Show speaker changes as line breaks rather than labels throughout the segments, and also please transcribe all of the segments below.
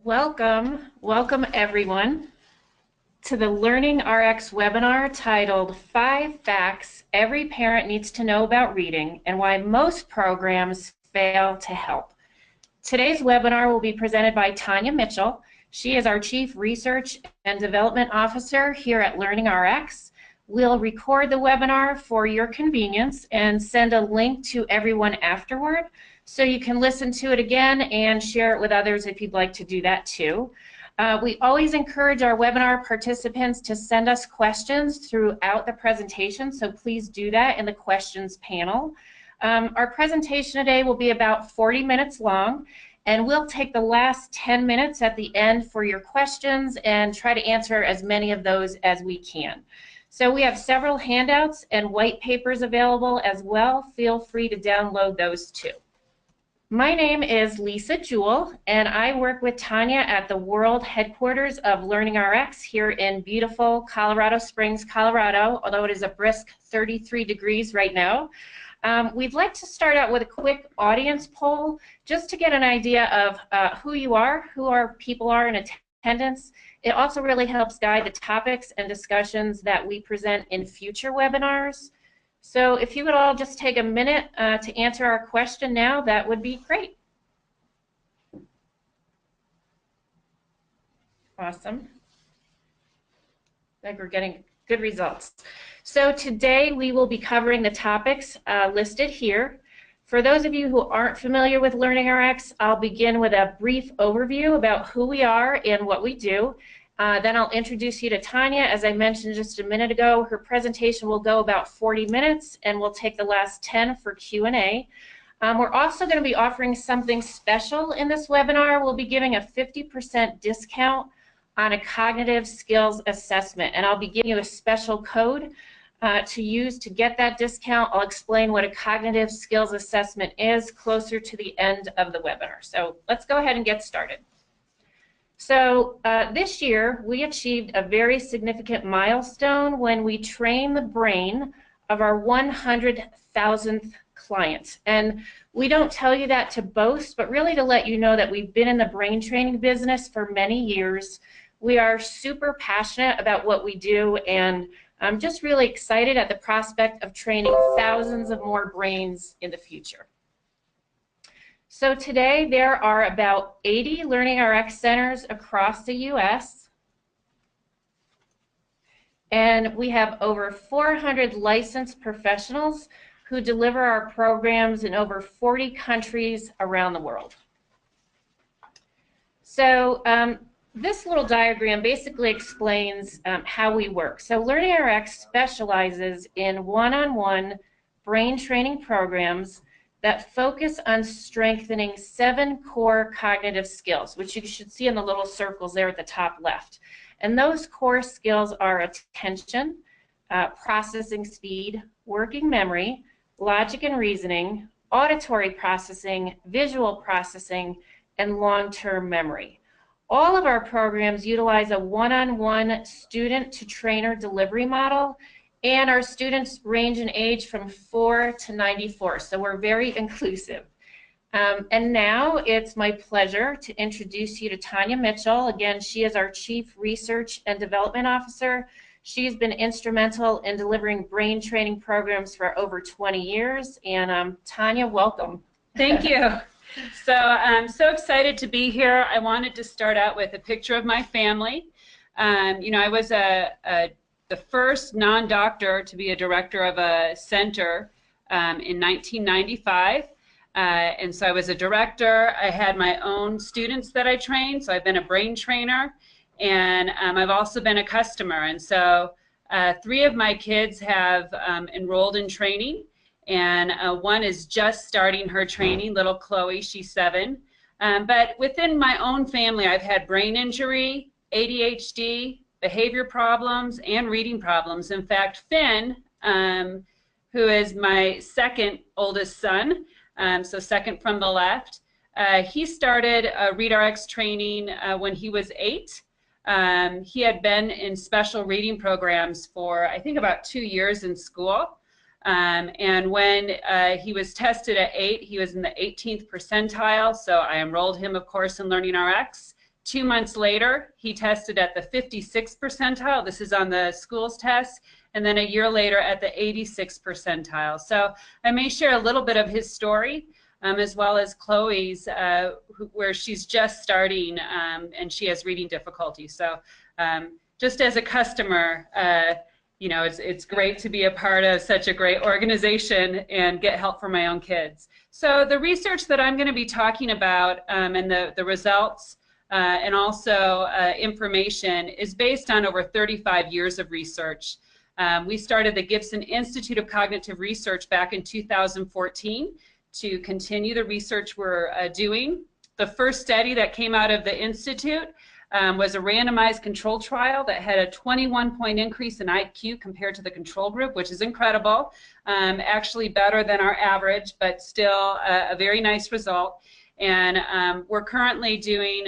Welcome everyone to the LearningRx webinar titled 5 Facts Every Parent Needs to Know About Reading and Why Most Programs Fail to Help. Today's webinar will be presented by Tanya Mitchell. She is our Chief Research and Development Officer here at LearningRx. We'll record the webinar for your convenience and send a link to everyone afterward, so you can listen to it again and share it with others if you'd like to do that too. We always encourage our webinar participants to send us questions throughout the presentation, so please do that in the questions panel. Our presentation today will be about 40 minutes long, and we'll take the last 10 minutes at the end for your questions and try to answer as many of those as we can. So we have several handouts and white papers available as well. Feel free to download those too. My name is Lisa Jewell, and I work with Tanya at the world headquarters of LearningRx here in beautiful Colorado Springs, Colorado, although it is a brisk 33 degrees right now. We'd like to start out with a quick audience poll just to get an idea of who you are, who our people are in attendance. It also really helps guide the topics and discussions that we present in future webinars. So if you would all just take a minute to answer our question now, that would be great. Awesome. I think we're getting good results. So today we will be covering the topics listed here. For those of you who aren't familiar with LearningRx, I'll begin with a brief overview about who we are and what we do. Then I'll introduce you to Tanya. As I mentioned just a minute ago, her presentation will go about 40 minutes, and we'll take the last 10 for Q&A. We're also going to be offering something special in this webinar. We'll be giving a 50% discount on a cognitive skills assessment, and I'll be giving you a special code to use to get that discount. I'll explain what a cognitive skills assessment is closer to the end of the webinar. So let's go ahead and get started. So this year we achieved a very significant milestone when we trained the brain of our 100,000th client. And we don't tell you that to boast, but really to let you know that we've been in the brain training business for many years. We are super passionate about what we do, and I'm just really excited at the prospect of training thousands of more brains in the future. So today there are about 80 LearningRx centers across the U.S. and we have over 400 licensed professionals who deliver our programs in over 40 countries around the world. So this little diagram basically explains how we work. So LearningRx specializes in one-on-one brain training programs that focus on strengthening 7 core cognitive skills, which you should see in the little circles there at the top left. And those core skills are attention, processing speed, working memory, logic and reasoning, auditory processing, visual processing, and long-term memory. All of our programs utilize a one-on-one student-to-trainer delivery model, and our students range in age from 4 to 94, so we're very inclusive. And now it's my pleasure to introduce you to Tanya Mitchell. Again, she is our Chief Research and Development Officer. She's been instrumental in delivering brain training programs for over 20 years. And Tanya, welcome.
Thank you. So I'm so excited to be here. I wanted to start out with a picture of my family. You know, I was the first non-doctor to be a director of a center in 1995. And so I was a director. I had my own students that I trained, so I've been a brain trainer, and I've also been a customer. And so 3 of my kids have enrolled in training, and one is just starting her training, little Chloe, she's 7. But within my own family, I've had brain injury, ADHD, behavior problems, and reading problems. In fact, Finn, who is my second oldest son, so second from the left, he started ReadRx training when he was 8. He had been in special reading programs for, I think, about 2 years in school. And when he was tested at 8, he was in the 18th percentile, so I enrolled him, of course, in LearningRx. 2 months later, he tested at the 56th percentile. This is on the school's test. And then a year later at the 86th percentile. So I may share a little bit of his story, as well as Chloe's, where she's just starting and she has reading difficulties. So just as a customer, you know, it's great to be a part of such a great organization and get help for my own kids. So the research that I'm going to be talking about and the results and also information is based on over 35 years of research. We started the Gibson Institute of Cognitive Research back in 2014 to continue the research we're doing. The first study that came out of the Institute was a randomized control trial that had a 21-point increase in IQ compared to the control group, which is incredible. Actually better than our average, but still a very nice result. And we're currently doing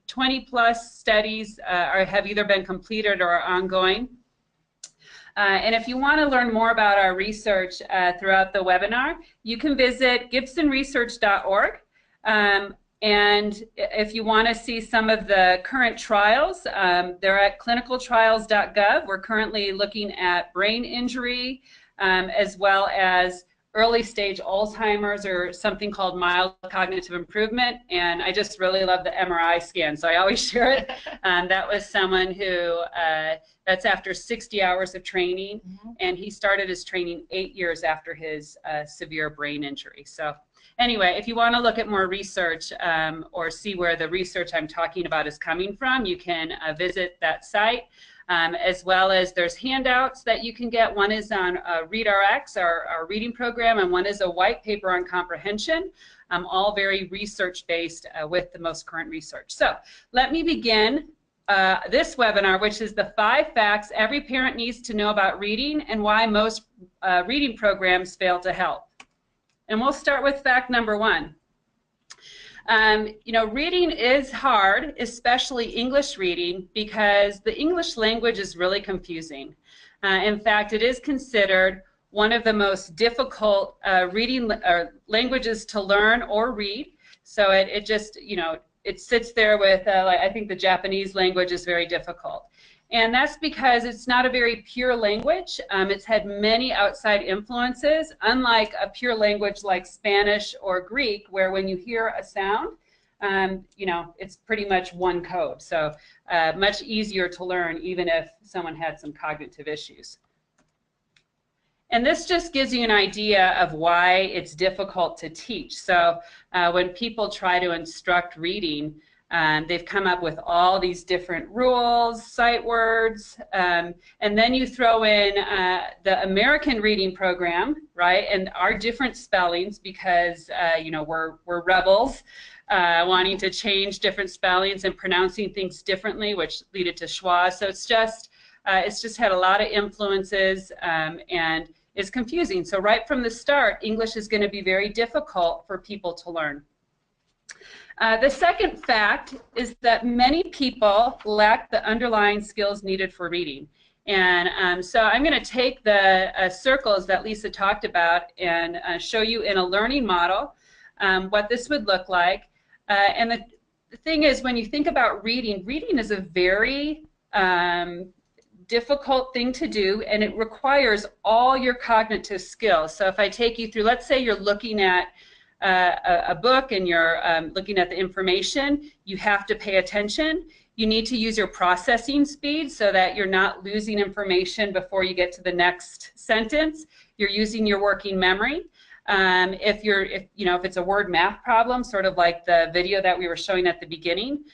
20-plus studies or have either been completed or are ongoing. And if you want to learn more about our research throughout the webinar, you can visit gibsonresearch.org. And if you want to see some of the current trials, they're at clinicaltrials.gov. We're currently looking at brain injury as well as early stage Alzheimer's or something called mild cognitive improvement. And I just really love the MRI scan, so I always share it. That was someone who, that's after 60 hours of training, and he started his training 8 years after his severe brain injury. So anyway, if you want to look at more research or see where the research I'm talking about is coming from, you can visit that site. As well as there's handouts that you can get. One is on LearningRx, our reading program, and one is a white paper on comprehension, all very research-based with the most current research. So let me begin this webinar, which is the 5 facts every parent needs to know about reading and why most reading programs fail to help. And we'll start with fact number 1. You know, reading is hard, especially English reading, because the English language is really confusing. In fact, it is considered one of the most difficult reading languages to learn or read. So it just, you know, it sits there with, like, I think the Japanese language is very difficult. And that's because it's not a very pure language. It's had many outside influences, unlike a pure language like Spanish or Greek, where when you hear a sound, you know, it's pretty much one code. So much easier to learn, even if someone had some cognitive issues. And this just gives you an idea of why it's difficult to teach. So when people try to instruct reading, they've come up with all these different rules, sight words, and then you throw in the American reading program, right, and our different spellings because, you know, we're rebels, wanting to change different spellings and pronouncing things differently, which lead to schwa. So it's just had a lot of influences and is confusing. So right from the start, English is going to be very difficult for people to learn. The second fact is that many people lack the underlying skills needed for reading. And so I'm going to take the circles that Lisa talked about and show you in a learning model what this would look like. And the thing is, when you think about reading, reading is a very difficult thing to do, and it requires all your cognitive skills. So if I take you through, let's say you're looking at a book and you're looking at the information, you have to pay attention. You need to use your processing speed so that you're not losing information before you get to the next sentence. You're using your working memory. If it's a word math problem, sort of like the video that we were showing at the beginning,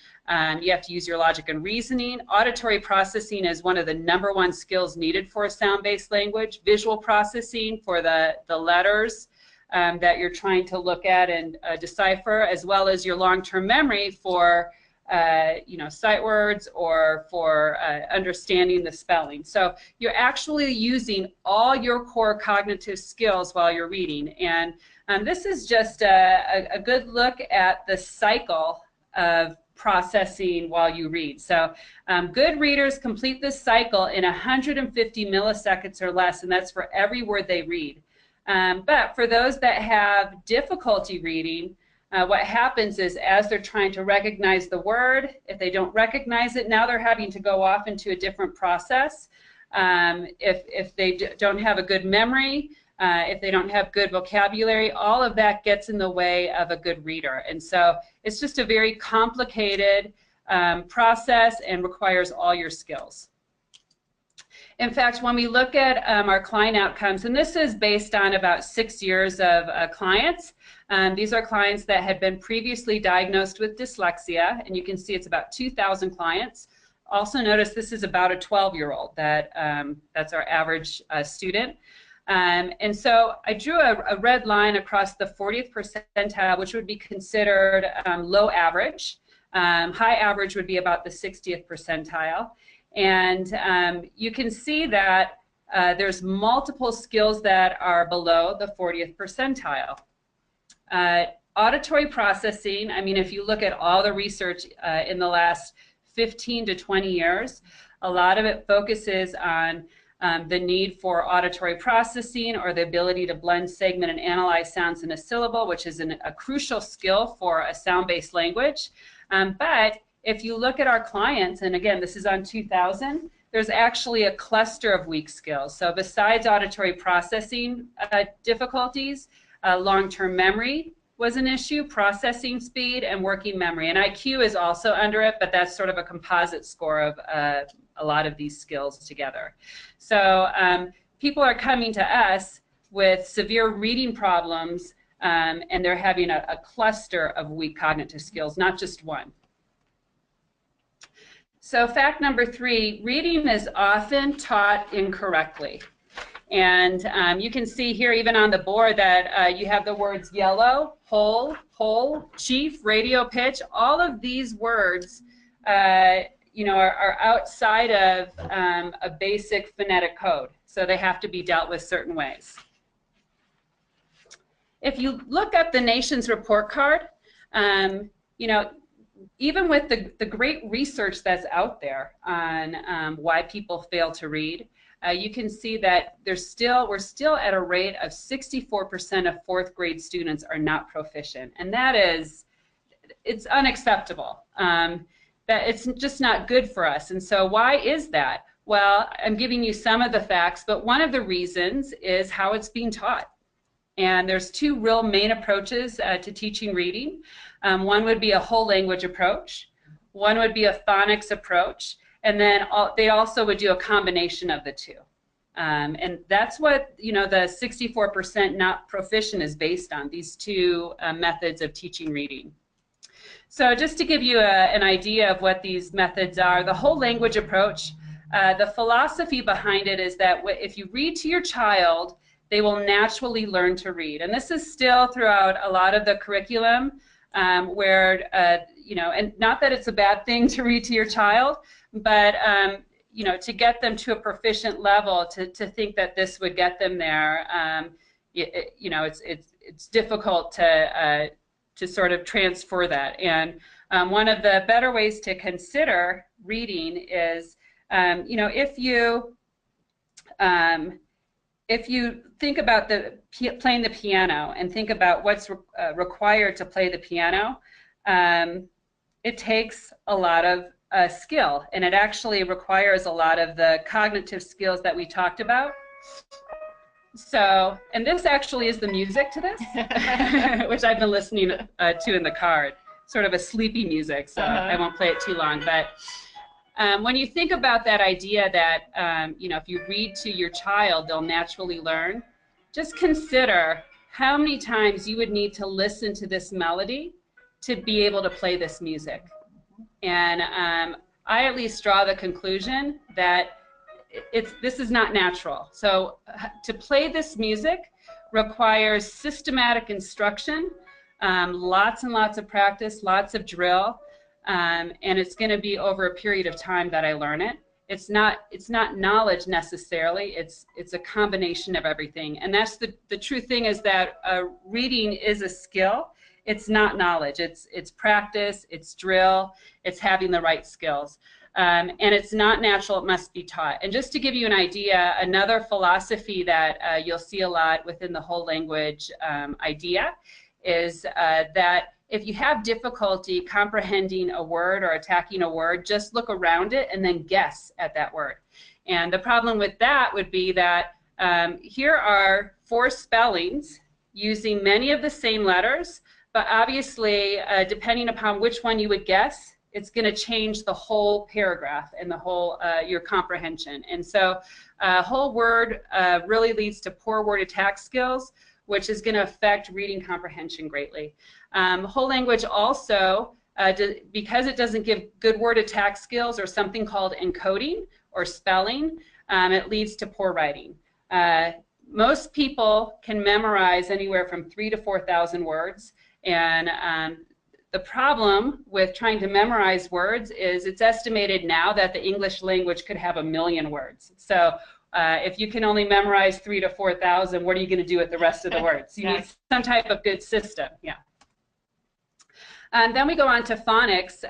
you have to use your logic and reasoning. Auditory processing is one of the #1 skills needed for a sound-based language. Visual processing for the letters that you're trying to look at and decipher, as well as your long-term memory for sight words or for understanding the spelling. So you're actually using all your core cognitive skills while you're reading. And this is just a good look at the cycle of processing while you read. So good readers complete this cycle in 150 milliseconds or less, and that's for every word they read. But for those that have difficulty reading, what happens is as they're trying to recognize the word, if they don't recognize it, now they're having to go off into a different process. If they don't have a good memory, if they don't have good vocabulary, all of that gets in the way of a good reader. And so it's just a very complicated process and requires all your skills. In fact, when we look at our client outcomes, and this is based on about 6 years of clients, these are clients that had been previously diagnosed with dyslexia, and you can see it's about 2,000 clients. Also notice this is about a 12-year-old, that's our average student. And so I drew a red line across the 40th percentile, which would be considered low average. High average would be about the 60th percentile. And you can see that there's multiple skills that are below the 40th percentile. Auditory processing, I mean, if you look at all the research in the last 15 to 20 years, a lot of it focuses on the need for auditory processing or the ability to blend, segment, and analyze sounds in a syllable, which is a crucial skill for a sound-based language. But if you look at our clients, and again, this is on 2,000, there's actually a cluster of weak skills. So besides auditory processing difficulties, long-term memory was an issue, processing speed, and working memory. And IQ is also under it, but that's sort of a composite score of a lot of these skills together. So people are coming to us with severe reading problems, and they're having a cluster of weak cognitive skills, not just one. So fact number 3, reading is often taught incorrectly. And you can see here even on the board that you have the words yellow, whole, chief, radio pitch. All of these words you know, are outside of a basic phonetic code. So they have to be dealt with certain ways. If you look at the nation's report card, you know, even with the great research that's out there on why people fail to read, you can see that we're still at a rate of 64% of 4th grade students are not proficient, and it's unacceptable. That it's just not good for us. And so why is that? Well, I'm giving you some of the facts, but one of the reasons is how it's being taught. And there's 2 real main approaches to teaching reading. One would be a whole language approach. One would be a phonics approach. And then they also would do a combination of the 2. And that's what, you know, the 64% not proficient is based on, these 2 methods of teaching reading. So just to give you an idea of what these methods are, the whole language approach, the philosophy behind it is that if you read to your child, they will naturally learn to read. And this is still throughout a lot of the curriculum where, you know, and not that it's a bad thing to read to your child, but, you know, to get them to a proficient level, to think that this would get them there, you know, it's difficult to sort of transfer that. And one of the better ways to consider reading is, you know, if you think about playing the piano and think about what's required to play the piano, it takes a lot of skill, and it actually requires a lot of the cognitive skills that we talked about. So, and this actually is the music to this, which I've been listening to in the car. Sort of a sleepy music, so I won't play it too long. But when you think about that idea that, you know, if you read to your child, they'll naturally learn, just consider how many times you would need to listen to this melody to be able to play this music. And I at least draw the conclusion that this is not natural. So to play this music requires systematic instruction, lots and lots of practice, lots of drill, and it's going to be over a period of time that I learn it. It's not knowledge necessarily. It's a combination of everything. And that's the true thing, is that reading is a skill. It's not knowledge. It's practice. It's drill. It's having the right skills. And it's not natural, it must be taught. And just to give you an idea, another philosophy that you'll see a lot within the whole language idea is that if you have difficulty comprehending a word or attacking a word, just look around it and then guess at that word. And the problem with that would be that here are 4 spellings using many of the same letters, but obviously, depending upon which one you would guess, it's going to change the whole paragraph and the whole your comprehension. And so whole word really leads to poor word attack skills, which is going to affect reading comprehension greatly. Whole language also, because it doesn't give good word attack skills or something called encoding or spelling, it leads to poor writing. Most people can memorize anywhere from 3,000 to 4,000 words, and the problem with trying to memorize words is it's estimated now that the English language could have 1 million words. So if you can only memorize 3,000 to 4,000, what are you going to do with the rest of the words? You need some type of good system. Yeah. And then we go on to phonics.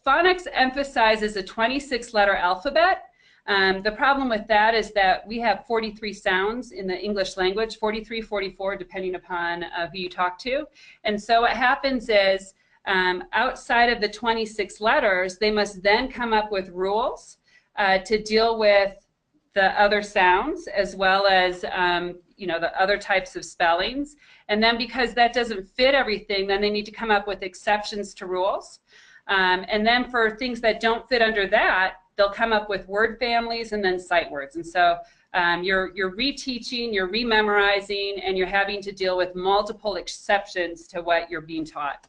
Phonics emphasizes a 26-letter alphabet. The problem with that is that we have 43 sounds in the English language, 43, 44, depending upon who you talk to. And so what happens is, outside of the 26 letters, they must then come up with rules to deal with the other sounds, as well as the other types of spellings. And then because that doesn't fit everything, then they need to come up with exceptions to rules. And then for things that don't fit under that, they'll come up with word families and then sight words. And so you're reteaching, you're rememorizing, and you're having to deal with multiple exceptions to what you're being taught.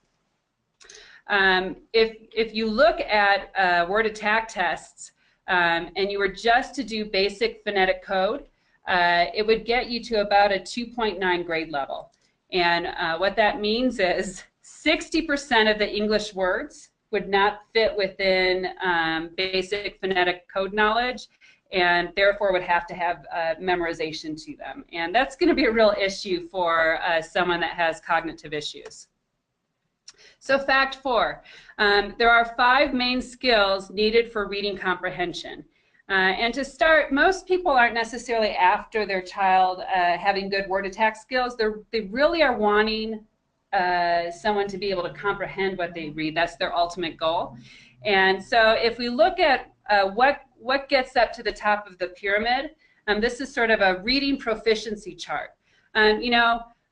If you look at word attack tests and you were just to do basic phonetic code, it would get you to about a 2.9 grade level. And what that means is 60% of the English words would not fit within basic phonetic code knowledge, and therefore would have to have memorization to them. And that's going to be a real issue for someone that has cognitive issues. So fact 4, there are 5 main skills needed for reading comprehension. And to start, most people aren't necessarily after their child having good word attack skills. They really are wanting someone to be able to comprehend what they read. That's their ultimate goal. And so if we look at what gets up to the top of the pyramid, this is sort of a reading proficiency chart.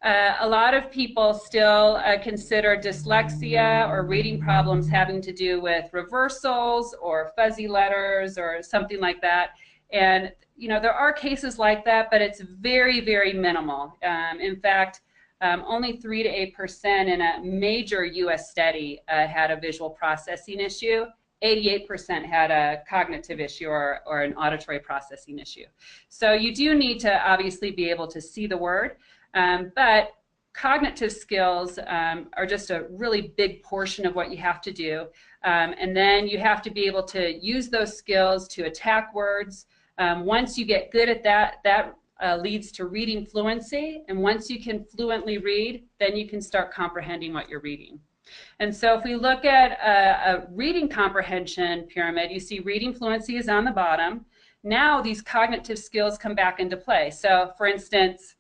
A lot of people still consider dyslexia or reading problems having to do with reversals or fuzzy letters or something like that. And, there are cases like that, but it's very, very minimal. In fact, only 3 to 8% in a major U.S. study had a visual processing issue. 88% had a cognitive issue or an auditory processing issue. So you do need to obviously be able to see the word, but cognitive skills are just a really big portion of what you have to do. And then you have to be able to use those skills to attack words. Once you get good at that leads to reading fluency. And once you can fluently read, then you can start comprehending what you're reading. And so if we look at a reading comprehension pyramid, you see reading fluency is on the bottom. Now these cognitive skills come back into play. So for instance,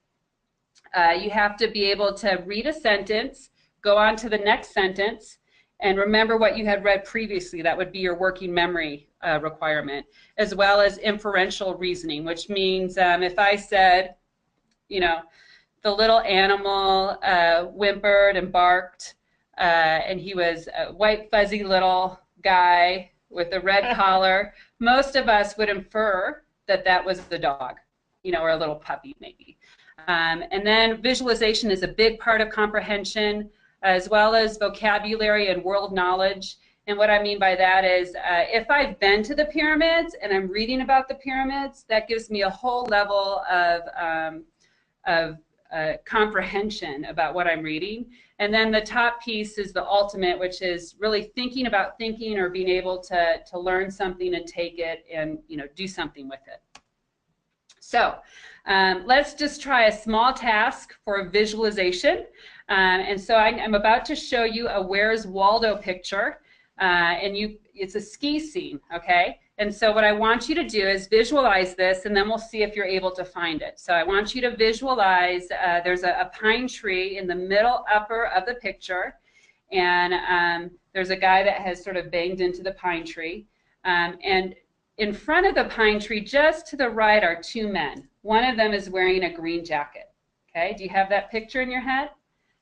you have to be able to read a sentence, go on to the next sentence, and remember what you had read previously. That would be your working memory requirement, as well as inferential reasoning, which means if I said, the little animal whimpered and barked, and he was a white fuzzy little guy with a red collar, most of us would infer that that was the dog, or a little puppy maybe. And then visualization is a big part of comprehension, as well as vocabulary and world knowledge. And what I mean by that is if I've been to the pyramids and I'm reading about the pyramids, that gives me a whole level of comprehension about what I'm reading. And then the top piece is the ultimate, which is really thinking about thinking or being able to learn something and take it and do something with it. So let's just try a small task for visualization. And so I'm about to show you a Where's Waldo picture. And it's a ski scene, okay? And so what I want you to do is visualize this, and then we'll see if you're able to find it. So I want you to visualize there's a pine tree in the middle upper of the picture, and there's a guy that has sort of banged into the pine tree, and in front of the pine tree, just to the right, are two men. One of them is wearing a green jacket. Okay, do you have that picture in your head?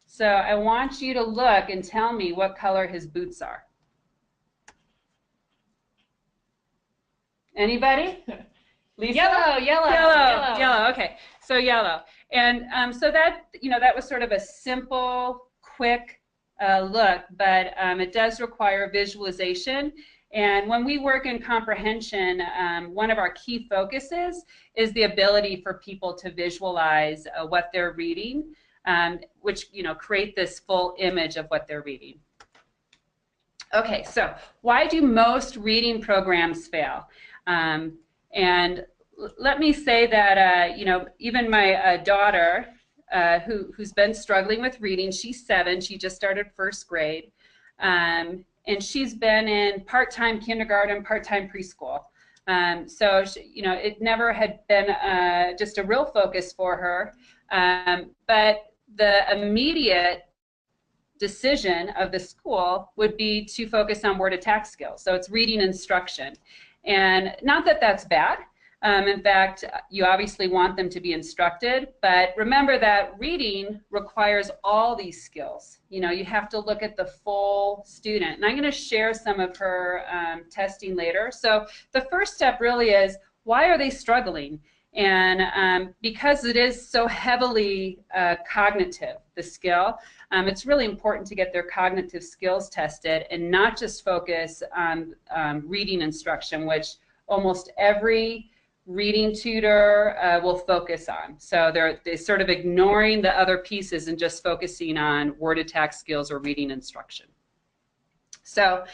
So I want you to look and tell me what color his boots are. Anybody? Lisa? Yellow. Okay, so yellow. And so that, that was sort of a simple, quick look, but it does require visualization. And when we work in comprehension, one of our key focuses is the ability for people to visualize what they're reading, which create this full image of what they're reading. Okay, so why do most reading programs fail? And let me say that even my daughter, who's been struggling with reading, she's 7, she just started first grade. And she's been in part-time kindergarten, part-time preschool. So it never had been just a real focus for her. But the immediate decision of the school would be to focus on word attack skills. So it's reading instruction. And not that that's bad. In fact, you obviously want them to be instructed, but remember that reading requires all these skills. You have to look at the full student. And I'm going to share some of her testing later. So the first step really is, why are they struggling? And because it is so heavily cognitive, the skill, it's really important to get their cognitive skills tested and not just focus on reading instruction, which almost every reading tutor will focus on. So they're sort of ignoring the other pieces and just focusing on word attack skills or reading instruction. So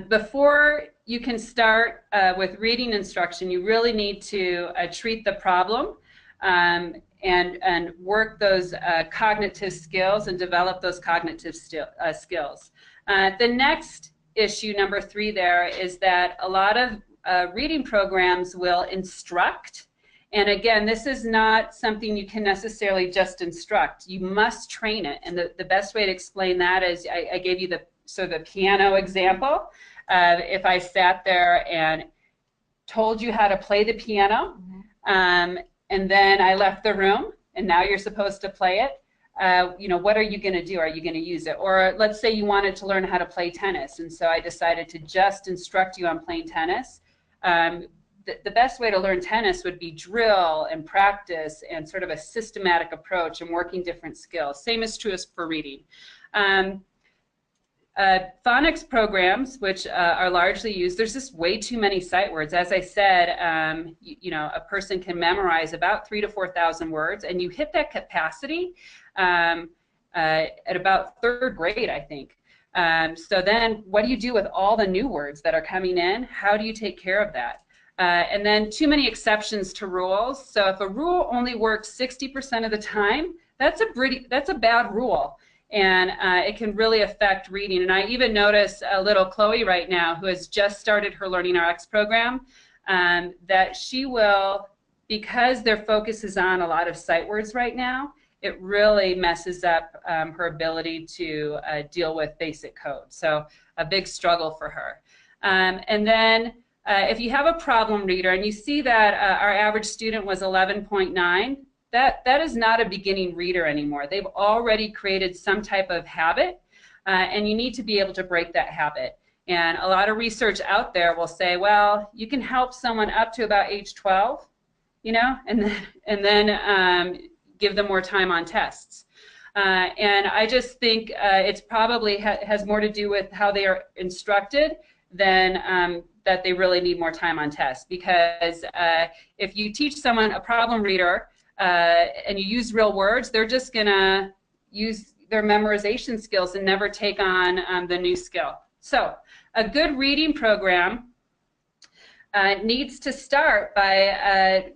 before you can start with reading instruction, you really need to treat the problem and work those cognitive skills and develop those cognitive skills. The next issue, number 3 there, is that a lot of reading programs will instruct, and again, this is not something you can necessarily just instruct. You must train it, and the best way to explain that is I gave you the piano example. If I sat there and told you how to play the piano, and then I left the room, and now you're supposed to play it, what are you going to do? Are you going to use it? Or let's say you wanted to learn how to play tennis, and so I decided to just instruct you on playing tennis. The best way to learn tennis would be drill and practice and sort of a systematic approach and working different skills. Same is true as for reading. Phonics programs, which are largely used, there's just way too many sight words. As I said, a person can memorize about 3,000 to 4,000 words, and you hit that capacity at about 3rd grade, I think. So then what do you do with all the new words that are coming in? How do you take care of that? And then too many exceptions to rules. So if a rule only works 60% of the time, that's a bad rule. And it can really affect reading. And I even notice little Chloe right now, who has just started her LearningRx program, that she will, because their focus is on a lot of sight words right now, it really messes up her ability to deal with basic code. So a big struggle for her. And then if you have a problem reader, and you see that our average student was 11.9, that is not a beginning reader anymore. They've already created some type of habit, and you need to be able to break that habit. And a lot of research out there will say, well, you can help someone up to about age 12, and then give them more time on tests. And I just think it's probably has more to do with how they are instructed than that they really need more time on tests. Because if you teach someone, a problem reader, and you use real words, they're just going to use their memorization skills and never take on the new skill. So a good reading program needs to start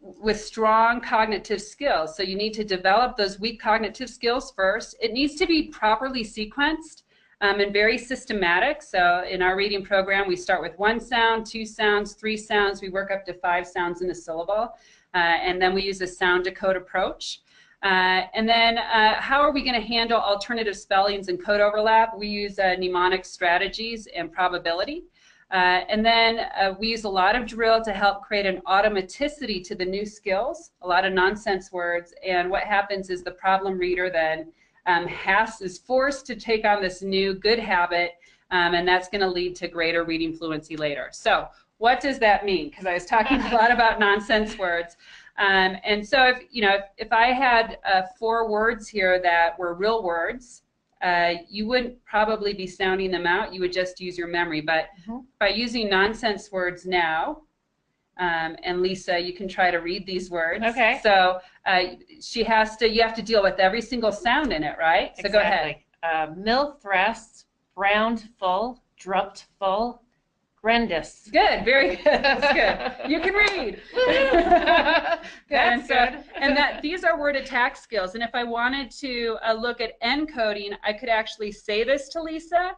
with strong cognitive skills. So you need to develop those weak cognitive skills first. It needs to be properly sequenced and very systematic. So in our reading program, we start with 1 sound, 2 sounds, 3 sounds. We work up to 5 sounds in a syllable. And then we use a sound decode approach. And then how are we going to handle alternative spellings and code overlap? We use mnemonic strategies and probability. And then we use a lot of drill to help create an automaticity to the new skills, a lot of nonsense words. And what happens is the problem reader then is forced to take on this new good habit, and that's going to lead to greater reading fluency later. So what does that mean? Because I was talking a lot about nonsense words. And so if I had 4 words here that were real words, you wouldn't probably be sounding them out. You would just use your memory. But by using nonsense words now, and Lisa, you can try to read these words.
Okay.
So you have to deal with every single sound in it, right? So
Exactly.
Go ahead.
Mill thrust, browned full, drupped full, grendus.
Good, very good. That's good. You can read.
That's good.
And these are word attack skills. And if I wanted to look at encoding, I could actually say this to Lisa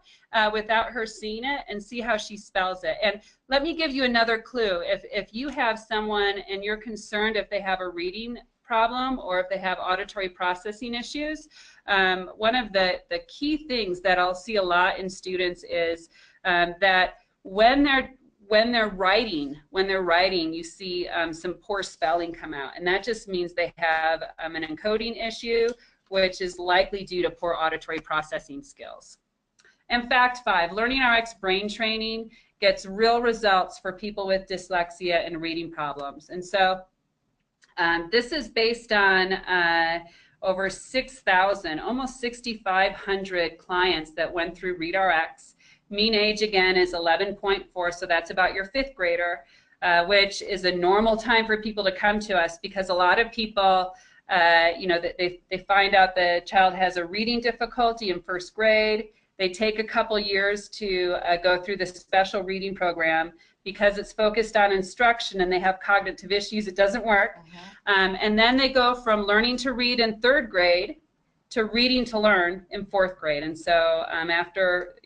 without her seeing it and see how she spells it. And let me give you another clue. If you have someone and you're concerned if they have a reading problem or if they have auditory processing issues, one of the key things that I'll see a lot in students is that when they're writing, you see some poor spelling come out, and that just means they have an encoding issue, which is likely due to poor auditory processing skills. And fact 5, LearningRx brain training gets real results for people with dyslexia and reading problems. And so this is based on over 6,000, almost 6,500 clients that went through ReadRx. Mean age, again, is 11.4, so that's about your 5th grader, which is a normal time for people to come to us, because a lot of people, they find out the child has a reading difficulty in 1st grade. They take a couple years to go through the special reading program because it's focused on instruction and they have cognitive issues. It doesn't work. And then they go from learning to read in 3rd grade to reading to learn in 4th grade. And so after,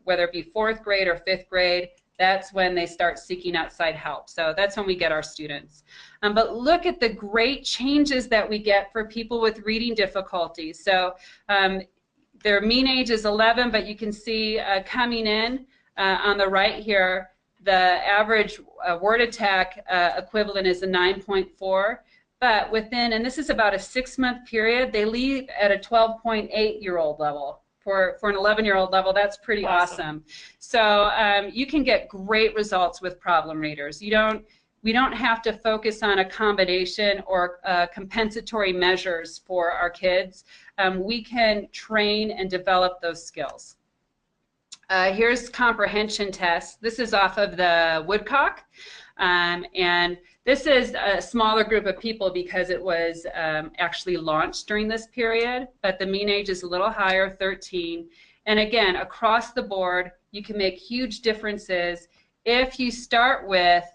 whether it be 4th grade or 5th grade, that's when they start seeking outside help. So that's when we get our students. But look at the great changes that we get for people with reading difficulties. So their mean age is 11, but you can see coming in on the right here, the average word attack equivalent is a 9.4. But within, and this is about a 6-month period, they leave at a 12.8-year-old level. For an 11-year-old level, that's pretty awesome. So you can get great results with problem readers. We don't have to focus on accommodation or compensatory measures for our kids. We can train and develop those skills. Here's comprehension test. This is off of the Woodcock. And this is a smaller group of people because it was actually launched during this period, but the mean age is a little higher, 13. And again, across the board, you can make huge differences if you start with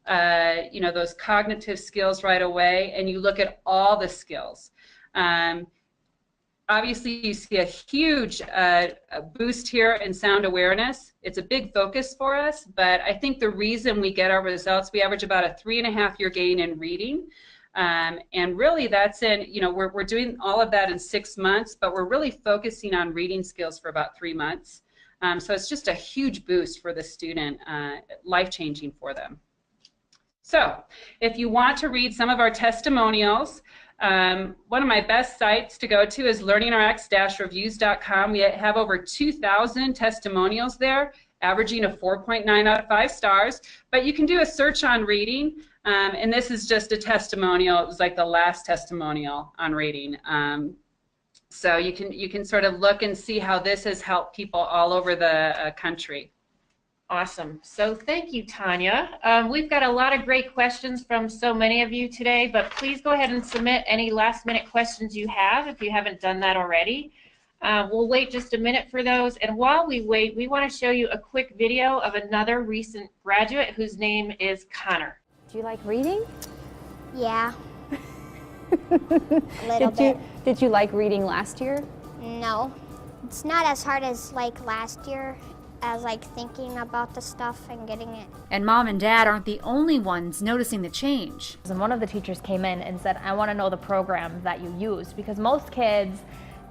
those cognitive skills right away and you look at all the skills. Obviously, you see a huge boost here in sound awareness. It's a big focus for us, but I think the reason we get our results, we average about a 3.5-year gain in reading. And really that's we're doing all of that in 6 months, but we're really focusing on reading skills for about 3 months. So it's just a huge boost for the student, life-changing for them. So if you want to read some of our testimonials, one of my best sites to go to is learningrx-reviews.com. We have over 2,000 testimonials there, averaging a 4.9 out of 5 stars. But you can do a search on reading, and this is just a testimonial. It was like the last testimonial on reading. So you can sort of look and see how this has helped people all over the country.
Awesome. So thank you, Tanya. We've got a lot of great questions from so many of you today, but please go ahead and submit any last-minute questions you have if you haven't done that already. We'll wait just a minute for those, and while we wait, we want to show you a quick video of another recent graduate whose name is Connor.
Do you like reading?
Yeah. A little bit.
Did you like reading last year?
No. It's not as hard as like last year.
as like thinking about the stuff and getting it.
And mom and dad aren't the only ones noticing the change.
And one of the teachers came in and said, I want to know the program that you use, because most kids,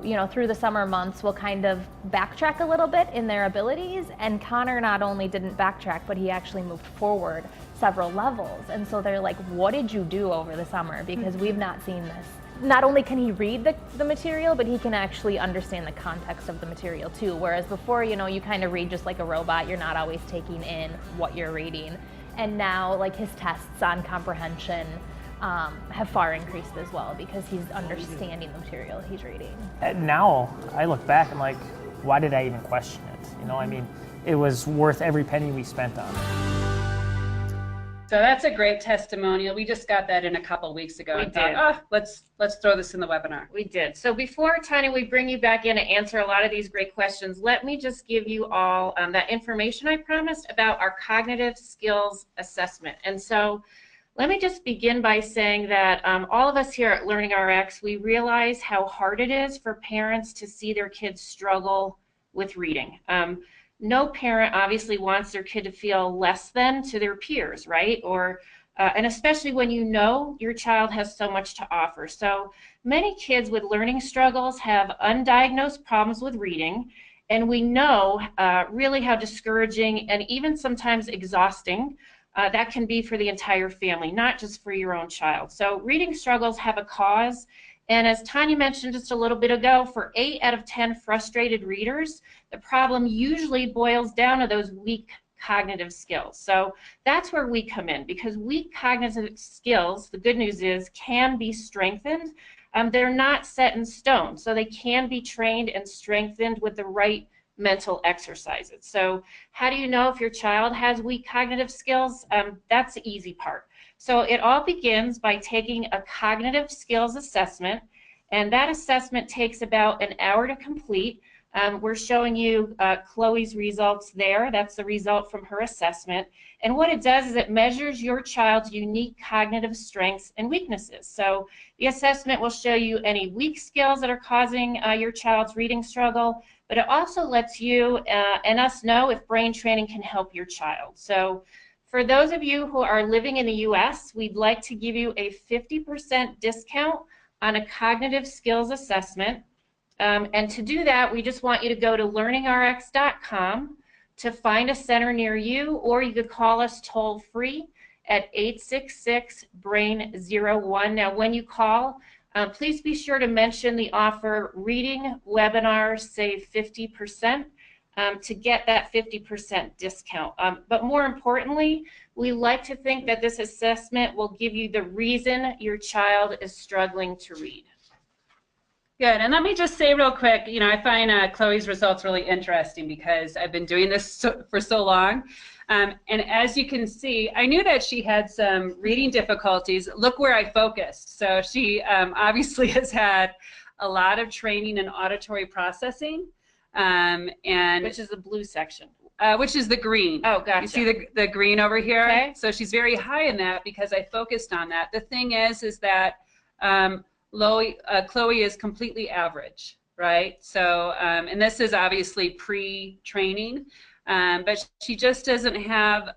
you know, through the summer months will kind of backtrack a little bit in their abilities, and Connor not only didn't backtrack, but he actually moved forward several levels. And so they're like, what did you do over the summer? Because we've not seen this. Not only can he read the material, but he can actually understand the context of the material too. Whereas before, you know, you kind of read just like a robot, you're not always taking in what you're reading. And now, like, his tests on comprehension have far increased as well, because he's understanding the material he's reading.
And now I look back and like, why did I even question it? You know, I mean, it was worth every penny we spent on it.
So that's a great testimonial. We just got that in a couple weeks ago.
We
and thought,
did.
oh, let's throw this in the webinar.
We did. So before, Tanya, we bring you back in to answer a lot of these great questions, let me just give you all that information I promised about our cognitive skills assessment. And so let me just begin by saying that all of us here at LearningRx, we realize how hard it is for parents to see their kids struggle with reading. No parent obviously wants their kid to feel less than to their peers, right? Or and especially when you know your child has so much to offer. So many kids with learning struggles have undiagnosed problems with reading, and we know really how discouraging and even sometimes exhausting that can be for the entire family, not just for your own child. So reading struggles have a cause. And as Tanya mentioned just a little bit ago, for 8 out of 10 frustrated readers, the problem usually boils down to those weak cognitive skills. So that's where we come in, because weak cognitive skills, the good news is, can be strengthened. They're not set in stone, so they can be trained and strengthened with the right mental exercises. So how do you know if your child has weak cognitive skills? That's the easy part. So it all begins by taking a cognitive skills assessment, and that assessment takes about an hour to complete. We're showing you Chloe's results there. That's the result from her assessment. And what it does is it measures your child's unique cognitive strengths and weaknesses. So the assessment will show you any weak skills that are causing your child's reading struggle, but it also lets you and us know if brain training can help your child. So for those of you who are living in the U.S., we'd like to give you a 50% discount on a cognitive skills assessment. And to do that, we just want you to go to LearningRx.com to find a center near you, or you could call us toll free at 866-BRAIN-01. Now, when you call, please be sure to mention the offer Reading Webinar Save 50%. To get that 50% discount. But more importantly, we like to think that this assessment will give you the reason your child is struggling to read.
Good. And let me just say real quick, you know, I find Chloe's results really interesting because I've been doing this for so long. And as you can see, I knew that she had some reading difficulties. Look where I focused. So she obviously has had a lot of training in auditory processing. And
which is the blue section.
Which is the green.
Oh, gotcha.
You see the green over here?
Okay.
So she's very high in that because I focused on that. The thing is that Chloe is completely average, right? So, and this is obviously pre-training, but she just doesn't have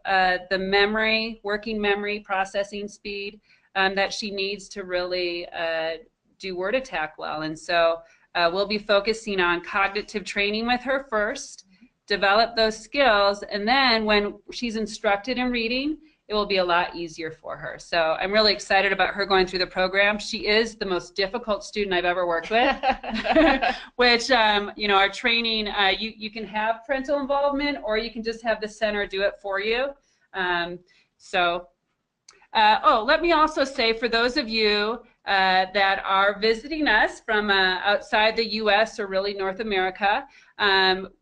the memory, working memory processing speed that she needs to really do word attack well. And so we'll be focusing on cognitive training with her first, develop those skills, and then when she's instructed in reading, it will be a lot easier for her. So I'm really excited about her going through the program. She is the most difficult student I've ever worked with, which, you know, our training, you can have parental involvement or you can just have the center do it for you. Let me also say, for those of you that are visiting us from outside the U.S. or really North America,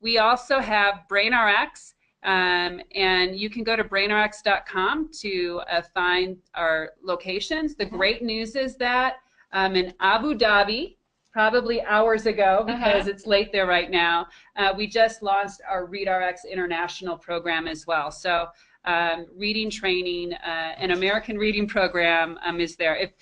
we also have BrainRx, and you can go to BrainRx.com to find our locations. The great news is that in Abu Dhabi, probably hours ago because it's late there right now, we just launched our ReadRx International program as well. So reading training, an American reading program is there. If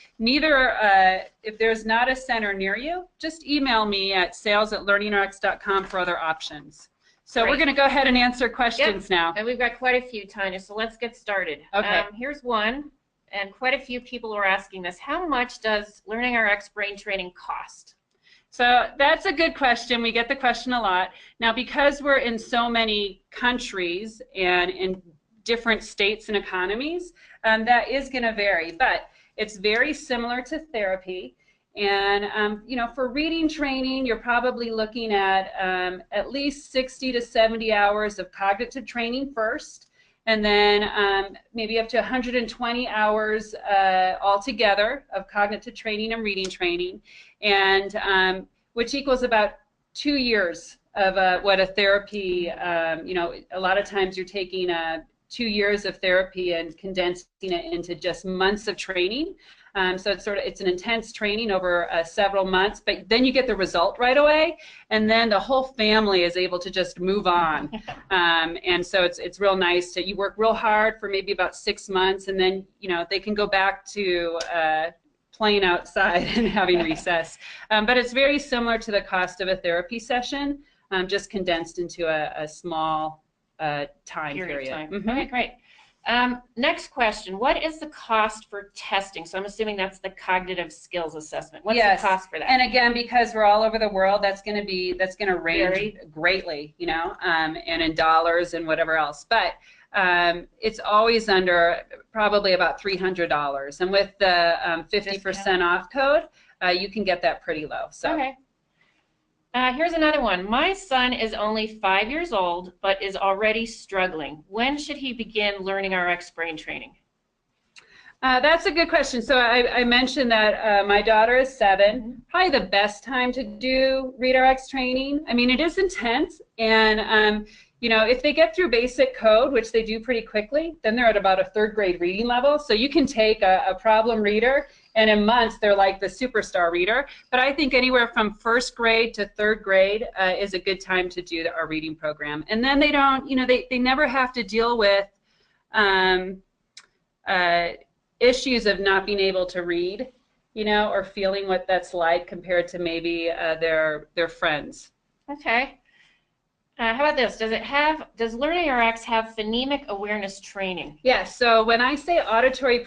there's not a center near you, just email me at sales@learningrx.com for other options. So we're
Great.
going to go ahead and answer questions now.
And we've got quite a few, Tanya, so let's get started.
Okay.
Here's one, and quite a few people are asking this. How much does LearningRx brain training cost?
So that's a good question. We get the question a lot. Now, because we're in so many countries and in different states and economies, that is going to vary, but it's very similar to therapy. And, you know, for reading training, you're probably looking at least 60 to 70 hours of cognitive training first, and then maybe up to 120 hours altogether of cognitive training and reading training, and which equals about 2 years of what a therapy, you know, a lot of times you're taking 2 years of therapy and condensing it into just months of training. So it's an intense training over several months, but then you get the result right away, and then the whole family is able to just move on. And so it's real nice you work real hard for maybe about 6 months, and then, you know, they can go back to playing outside and having recess. But it's very similar to the cost of a therapy session, just condensed into a small time period.
Mm-hmm. Okay, great. Next question, what is the cost for testing? So I'm assuming that's the cognitive skills assessment. What's the cost for that?
And again, because we're all over the world, that's going to range greatly, you know, and in dollars and whatever else. But it's always under probably about $300. And with the 50% off code, you can get that pretty low. So.
Okay. Here's another one. My son is only 5 years old, but is already struggling. When should he begin LearningRx brain training?
That's a good question. So I mentioned that my daughter is 7. Probably the best time to do ReadRx training. I mean, it is intense, and you know, if they get through basic code, which they do pretty quickly, then they're at about a 3rd grade reading level. So you can take a problem reader, and in months they're like the superstar reader. But I think anywhere from 1st grade to 3rd grade is a good time to do our reading program. And then they don't, you know, they never have to deal with issues of not being able to read, you know, or feeling what that's like compared to maybe their friends.
Okay. How about this? Does LearningRx have phonemic awareness training?
Yes. So when I say auditory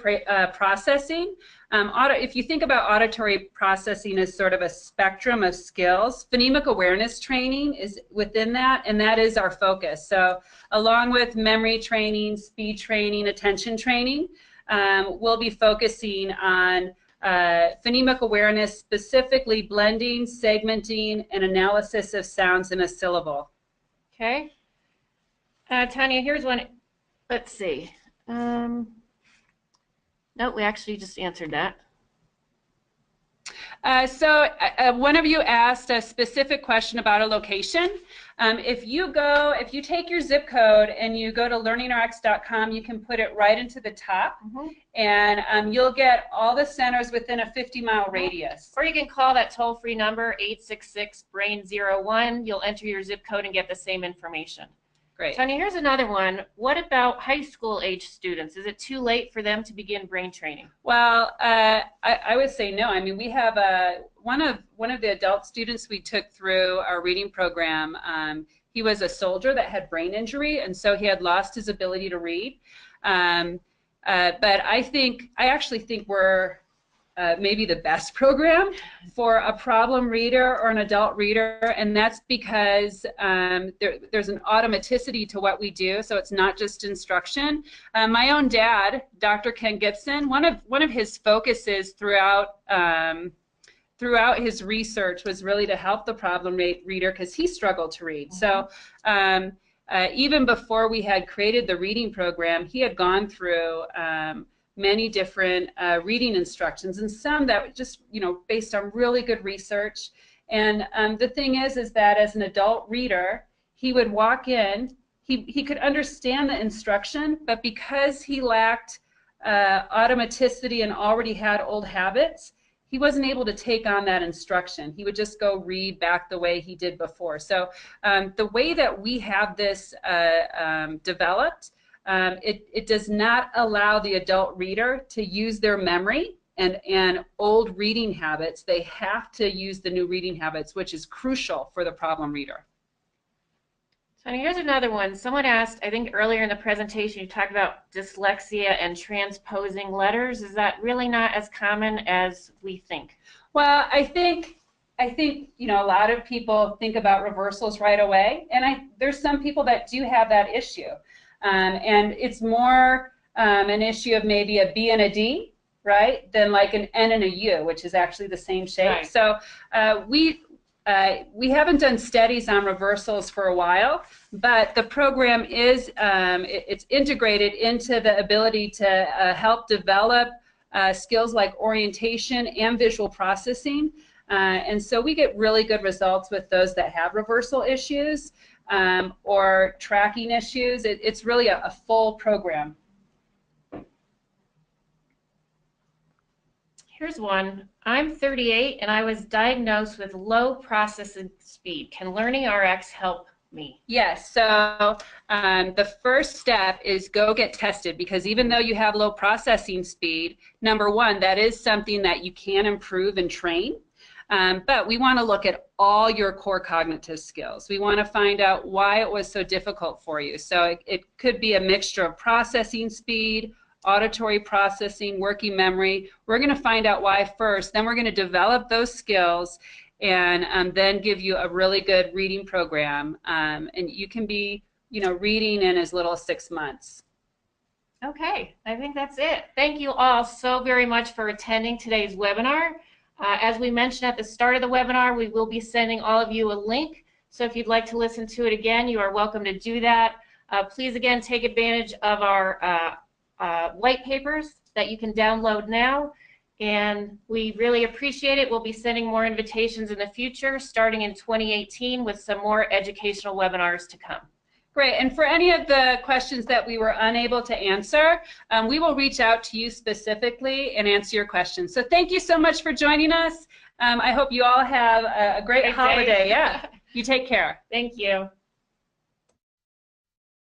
processing, if you think about auditory processing as sort of a spectrum of skills, phonemic awareness training is within that, and that is our focus. So along with memory training, speed training, attention training, we'll be focusing on phonemic awareness, specifically blending, segmenting, and analysis of sounds in a syllable.
Okay. Tanya, here's one. Let's see. No, we actually just answered that.
So one of you asked a specific question about a location. If you take your zip code and you go to learningrx.com, you can put it right into the top, and you'll get all the centers within a 50-mile radius.
Or you can call that toll-free number, 866-BRAIN-01. You'll enter your zip code and get the same information.
Great.
Tanya, here's another one. What about high school age students? Is it too late for them to begin brain training?
Well, I would say no. I mean, we have one of the adult students we took through our reading program. He was a soldier that had brain injury, and so he had lost his ability to read. But I actually think we're maybe the best program for a problem reader or an adult reader, and that's because there's an automaticity to what we do, so it's not just instruction. My own dad, Dr. Ken Gibson, one of his focuses throughout his research was really to help the problem reader because he struggled to read. So even before we had created the reading program, he had gone through many different reading instructions, and some that were just, you know, based on really good research. And the thing is that as an adult reader, he would walk in, he could understand the instruction, but because he lacked automaticity and already had old habits, he wasn't able to take on that instruction. He would just go read back the way he did before. So the way that we have this developed, it does not allow the adult reader to use their memory and old reading habits. They have to use the new reading habits, which is crucial for the problem reader.
Tony, here's another one. Someone asked, I think earlier in the presentation, you talked about dyslexia and transposing letters. Is that really not as common as we think?
Well, I think you know, a lot of people think about reversals right away, and there's some people that do have that issue, and it's more an issue of maybe a B and a D, right, than like an N and a U, which is actually the same shape.
Right.
So we haven't done studies on reversals for a while, but the program is it's integrated into the ability to help develop skills like orientation and visual processing. And so we get really good results with those that have reversal issues or tracking issues. It's really a full program.
Here's one. I'm 38 and I was diagnosed with low processing speed. Can LearningRx help me?
Yes, so the first step is go get tested, because even though you have low processing speed, number one, that is something that you can improve and train. But we want to look at all your core cognitive skills. We want to find out why it was so difficult for you. So it could be a mixture of processing speed, auditory processing, working memory. We're going to find out why first, then we're going to develop those skills, and then give you a really good reading program. And you can be, you know, reading in as little as 6 months.
Okay, I think that's it. Thank you all so very much for attending today's webinar. As we mentioned at the start of the webinar, we will be sending all of you a link. So if you'd like to listen to it again, you are welcome to do that. Please again take advantage of our white papers that you can download now. And we really appreciate it. We'll be sending more invitations in the future, starting in 2018 with some more educational webinars to come.
Great, and for any of the questions that we were unable to answer, we will reach out to you specifically and answer your questions. So thank you so much for joining us. I hope you all have a great holiday. Yeah, you take care.
Thank you.